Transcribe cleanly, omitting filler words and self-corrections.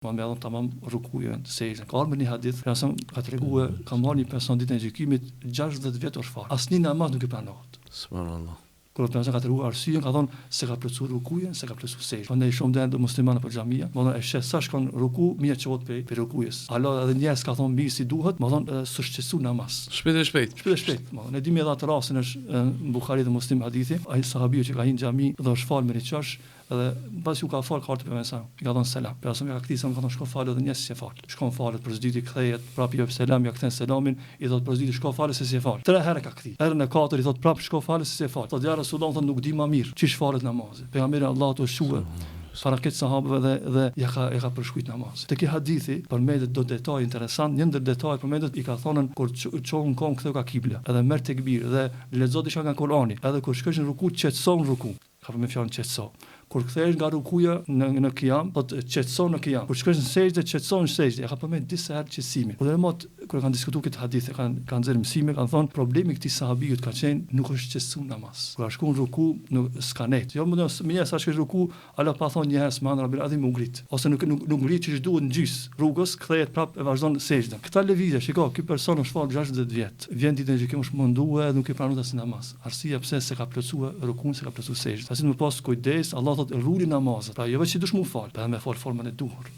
Ma me dhëmë tamam rukujën, sejdën. Ka ardhur një hadith, ka treguar, ka marrë një person ditën e gjykimit 60 vjet është fal. Asnjë namaz nuk i pranohet. Subhanallah. Kur person ka treguar arsyeën, ka thonë se ka plotsuar rukujën, se ka plotsuar sejdën. Prandaj shumë dhe muslimanë për xhamia, më thonë e shes sa shkon ruku, mirë çohet pe rukujës. Allah edhe njerëz ka thonë mirë si duhet, më thonë s'u shqetësu namaz. Shpejt. Më thonë ne dimi edhe atë rastin është në Buhari dhe Muslim hadithi, ai sahabiu që ka hyrë në xhami dhe është fal me riçosh, edhe pasi u ka fal kartë për mësa, i ka thënë selam. Pasi ka kthyer, ka thënë shko falë dhe njerëz si fal. Shkon falet për zdyti kthehet, prapë jep selam, ja kthen selamin, i thot për zdyti shko falë se si fal. 3 herë ka kthyer. Herën e katërt i thot prapë shko falë se si fal. Thot ja Rasulullah thot nuk di më mirë çish falet namazi. Pejgamberi Allahu të shuhe para këtë sahabëve dhe ja ka përshkruajt namaz. Te ky hadithi përmendet do detaj interesant, një ndër detajet përmendet i ka thonën kur çohun kon ktheu ka kibla, edhe merr tekbir dhe lexo diçka nga Kurani, edhe kur shkosh në ruku qetson ruku. Ka përme fjalën qetso. Kur kthehesh nga rukuja në qiyam, po qetson në qiyam. Kur shkosh në sejdë, qetson në sejdë. Ja ka përmend disa herë qetësimin. Ulemat kur kanë diskutuar këtë hadith, kanë nxjerrë mësime, kanë thonë problemi i këtij sahabiut ka qenë nuk është qetësuar namaz. Kur ka shkuar në ruku, nuk skanet. Jo më sa shkosh në ruku, ala pa thonë një herë subhan rabbil azim u ngrit. Ose nuk ngrit çish duhet në gjys. Rrugës kthehet prapë e vazhdon sejdën. Këta lëvizje, shikoj, ky person është fal 60 vjet. Vjen ditën e gjykimit është munduar edhe nuk e pranon as namaz. Arsia pse se ka plotsuar rukun, se ka plotsuar sejdën. Pasi më pas kujdes, Allah thotë ruli namazet. Pra jo vetë që dush mu fal, pa me fal formën e duhur.